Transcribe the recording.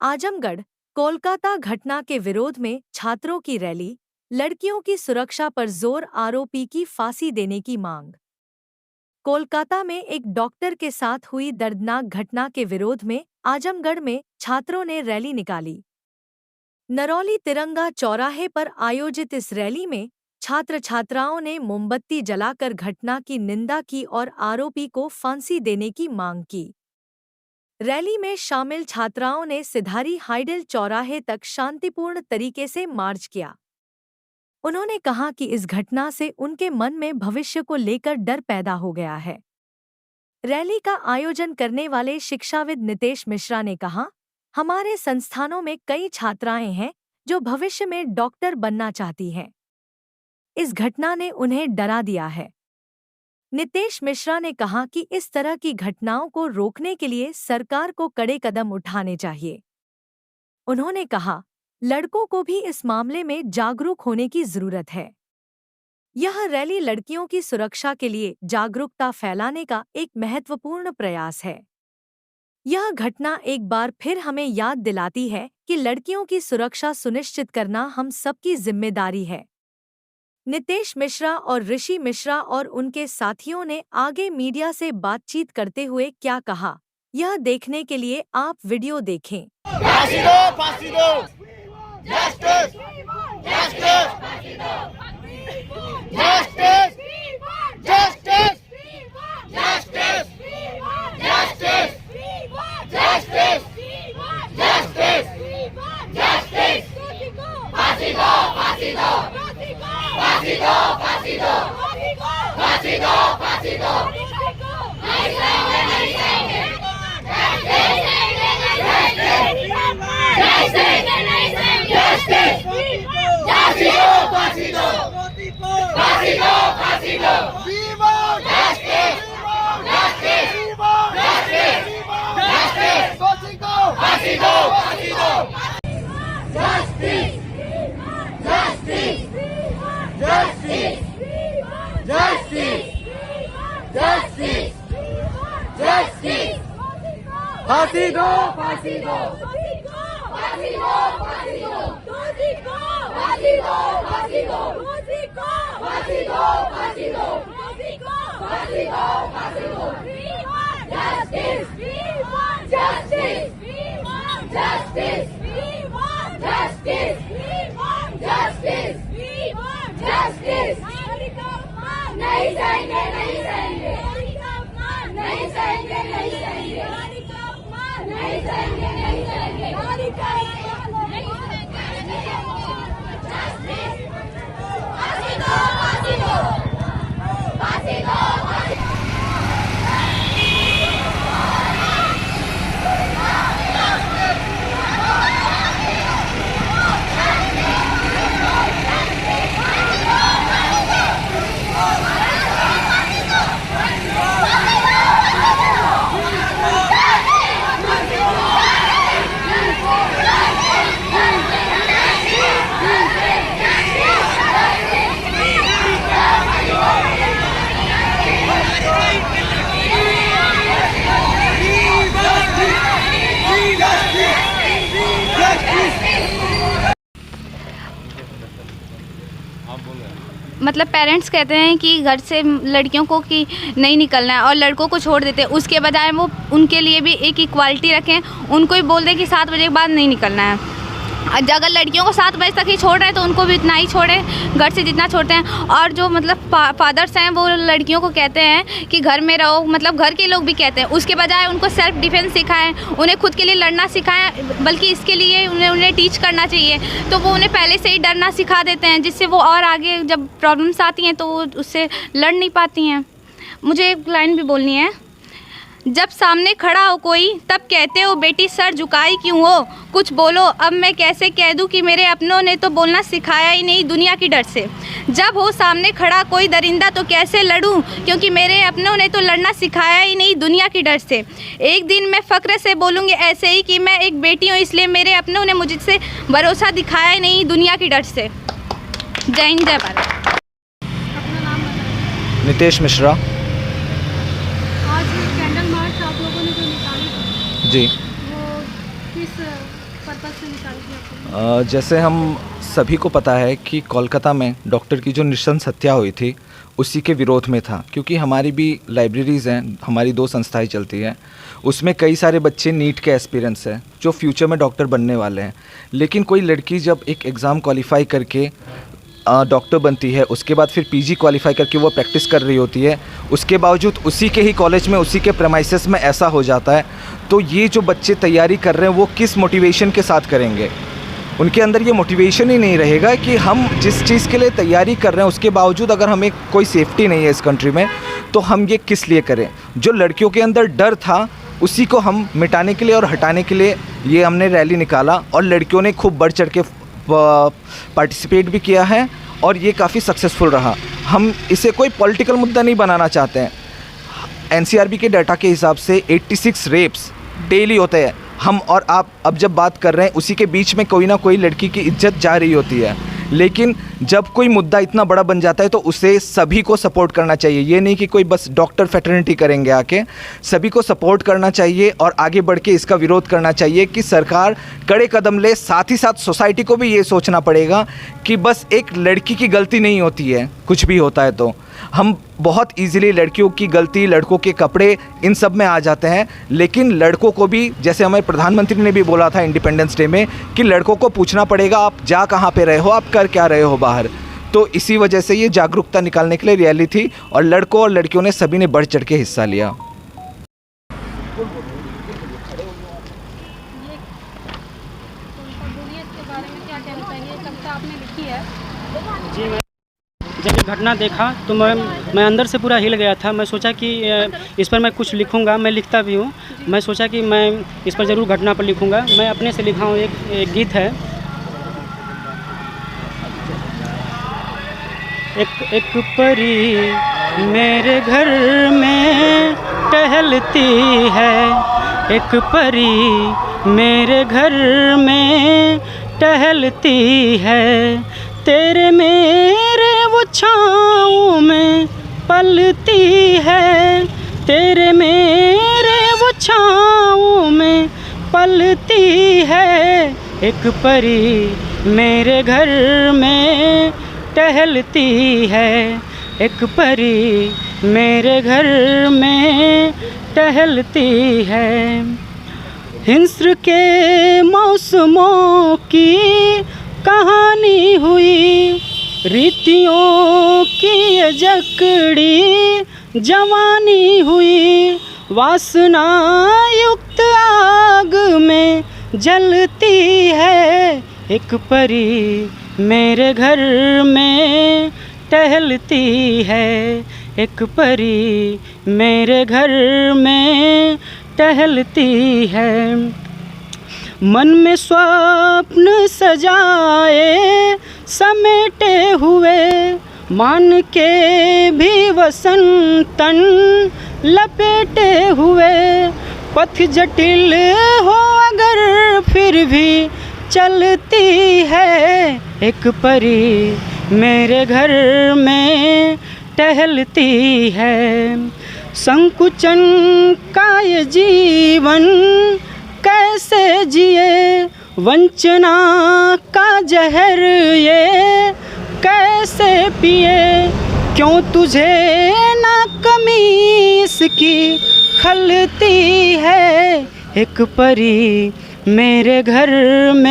आजमगढ़, कोलकाता घटना के विरोध में छात्रों की रैली, लड़कियों की सुरक्षा पर जोर, आरोपी की फांसी देने की मांग। कोलकाता में एक डॉक्टर के साथ हुई दर्दनाक घटना के विरोध में आजमगढ़ में छात्रों ने रैली निकाली। नरौली तिरंगा चौराहे पर आयोजित इस रैली में छात्र छात्राओं ने मोमबत्ती जलाकर घटना की निंदा की और आरोपी को फांसी देने की मांग की। रैली में शामिल छात्राओं ने सिधारी हाइडल चौराहे तक शांतिपूर्ण तरीके से मार्च किया। उन्होंने कहा कि इस घटना से उनके मन में भविष्य को लेकर डर पैदा हो गया है। रैली का आयोजन करने वाले शिक्षाविद नितेश मिश्रा ने कहा, हमारे संस्थानों में कई छात्राएं हैं जो भविष्य में डॉक्टर बनना चाहती हैं। इस घटना ने उन्हें डरा दिया है। नितेश मिश्रा ने कहा कि इस तरह की घटनाओं को रोकने के लिए सरकार को कड़े कदम उठाने चाहिए। उन्होंने कहा, लड़कों को भी इस मामले में जागरूक होने की जरूरत है। यह रैली लड़कियों की सुरक्षा के लिए जागरूकता फैलाने का एक महत्वपूर्ण प्रयास है। यह घटना एक बार फिर हमें याद दिलाती है कि लड़कियों की सुरक्षा सुनिश्चित करना हम सबकी जिम्मेदारी है। नितेश मिश्रा और ऋषि मिश्रा और उनके साथियों ने आगे मीडिया से बातचीत करते हुए क्या कहा, यह देखने के लिए आप वीडियो देखें। फांसी दो, फांसी दो। Justice, justice, justice, justice, justice, justice, justice, justice, justice. फांसी दो, फांसी दो, फांसी दो, फांसी दो, फांसी दो, फांसी दो। नहीं सहेंगे, नहीं सहेंगे। फांसी दो, फांसी दो, फांसी दो। Justice, justice, justice, justice. फांसी दो, फांसी दो। Justice, justice, justice, justice, justice, justice. फांसी दो, फांसी दो, फांसी दो, फांसी दो, फांसी दो, फांसी दो, फांसी दो, फांसी दो, फांसी दो, फांसी दो। Justice, justice, justice, justice, justice, justice. नहीं सहेंगे, नहीं सहेंगे, नहीं सहेंगे, नहीं सहेंगे, नहीं सहेंगे, नहीं सहेंगे। फांसी दो, फांसी दो, फांसी दो, फांसी दो। मतलब पेरेंट्स कहते हैं कि घर से लड़कियों को कि नहीं निकलना है और लड़कों को छोड़ देते हैं, उसके बजाय वो उनके लिए भी एक इक्वालिटी रखें, उनको ही बोल दें कि 7 बजे के बाद नहीं निकलना है। अगर लड़कियों को 7 बजे तक ही छोड़ रहे हैं तो उनको भी इतना ही छोड़ें, घर से जितना छोड़ते हैं। और जो मतलब फादर्स हैं वो लड़कियों को कहते हैं कि घर में रहो, मतलब घर के लोग भी कहते हैं, उसके बजाय उनको सेल्फ डिफेंस सिखाएं, उन्हें खुद के लिए लड़ना सिखाएं, बल्कि इसके लिए उन्हें टीच करना चाहिए। तो वो उन्हें पहले से ही डरना सिखा देते हैं, जिससे वो और आगे जब प्रॉब्लम्स आती हैं तो वो उससे लड़ नहीं पाती हैं। मुझे एक लाइन भी बोलनी है, जब सामने खड़ा हो कोई तब कहते हो बेटी सर झुकाई क्यों हो, कुछ बोलो। अब मैं कैसे कह दूं कि मेरे अपनों ने तो बोलना सिखाया ही नहीं दुनिया की डर से। जब हो सामने खड़ा कोई दरिंदा तो कैसे लड़ूं, क्योंकि मेरे अपनों ने तो लड़ना सिखाया ही नहीं दुनिया की डर से। एक दिन मैं फ़ख्र से बोलूँगी ऐसे ही कि मैं एक बेटी हूँ, इसलिए मेरे अपनों ने मुझसे भरोसा दिखाया ही नहीं दुनिया की डर से। जय हिंद, जय भारत। नितेश मिश्रा। आज कैंडल मार्च आप लोगों ने जो निकाली जी, वो किस पर्पज़ से निकाल दिया? जैसे हम सभी को पता है कि कोलकाता में डॉक्टर की जो नृशंस हत्या हुई थी उसी के विरोध में था, क्योंकि हमारी भी लाइब्रेरीज़ हैं, हमारी 2 संस्थाएं चलती हैं, उसमें कई सारे बच्चे नीट के एस्पिरेंट्स हैं जो फ्यूचर में डॉक्टर बनने वाले हैं। लेकिन कोई लड़की जब एक एग्ज़ाम क्वालिफाई करके डॉक्टर बनती है, उसके बाद फिर पीजी क्वालिफाई करके वो प्रैक्टिस कर रही होती है, उसके बावजूद उसी के ही कॉलेज में, उसी के प्रेमाइसेस में ऐसा हो जाता है, तो ये जो बच्चे तैयारी कर रहे हैं वो किस मोटिवेशन के साथ करेंगे? उनके अंदर ये मोटिवेशन ही नहीं रहेगा कि हम जिस चीज़ के लिए तैयारी कर रहे हैं उसके बावजूद अगर हमें कोई सेफ्टी नहीं है इस कंट्री में, तो हम ये किस लिए करें? जो लड़कियों के अंदर डर था उसी को हम मिटाने के लिए और हटाने के लिए ये हमने रैली निकाला, और लड़कियों ने खूब बढ़ चढ़ के पार्टिसिपेट भी किया है और ये काफ़ी सक्सेसफुल रहा। हम इसे कोई पॉलिटिकल मुद्दा नहीं बनाना चाहते हैं। एनसीआरबी के डाटा के हिसाब से 86 रेप्स डेली होते हैं। हम और आप अब जब बात कर रहे हैं उसी के बीच में कोई ना कोई लड़की की इज्जत जा रही होती है, लेकिन जब कोई मुद्दा इतना बड़ा बन जाता है तो उसे सभी को सपोर्ट करना चाहिए। ये नहीं कि कोई बस डॉक्टर फ्रेटर्निटी करेंगे आके, सभी को सपोर्ट करना चाहिए और आगे बढ़ के इसका विरोध करना चाहिए कि सरकार कड़े कदम ले। साथ ही साथ सोसाइटी को भी ये सोचना पड़ेगा कि बस एक लड़की की गलती नहीं होती है, कुछ भी होता है तो हम बहुत इजीली लड़कियों की गलती, लड़कों के कपड़े, इन सब में आ जाते हैं। लेकिन लड़कों को भी, जैसे हमारे प्रधानमंत्री ने भी बोला था इंडिपेंडेंस डे में, कि लड़कों को पूछना पड़ेगा आप जा कहाँ पे रहे हो, आप कर क्या रहे हो बाहर। तो इसी वजह से ये जागरूकता निकालने के लिए रैली थी और लड़कों और लड़कियों ने सभी ने बढ़ चढ़ के हिस्सा लिया। जी, मैं जब ये घटना देखा तो मैं अंदर से पूरा हिल गया था। मैं सोचा कि इस पर मैं कुछ लिखूंगा, मैं लिखता भी हूँ। मैं सोचा कि मैं इस पर ज़रूर घटना पर लिखूंगा। मैं अपने से लिखा हूँ, एक गीत है। एक परी मेरे घर में टहलती है, एक परी मेरे घर में टहलती है, तेरे मेरे वो छाँव में पलती है, तेरे मेरे वो छाँव में पलती है, एक परी मेरे घर में टहलती है, एक परी मेरे घर में टहलती है। हिंस्र के मौसमों की कहानी हुई, रीतियों की ये जकड़ी जवानी हुई, वासना युक्त आग में जलती है, एक परी मेरे घर में टहलती है, एक परी मेरे घर में टहलती है। मन में स्वप्न सजाए समेटे हुए, मान के भी वसंतन लपेटे हुए, पथ जटिल हो अगर फिर भी चलती है, एक परी मेरे घर में टहलती है। संकुचन का ये जीवन कैसे जिए, वंचना का जहर ये कैसे पिए, क्यों तुझे ना कमी इसकी खलती है, एक परी मेरे घर में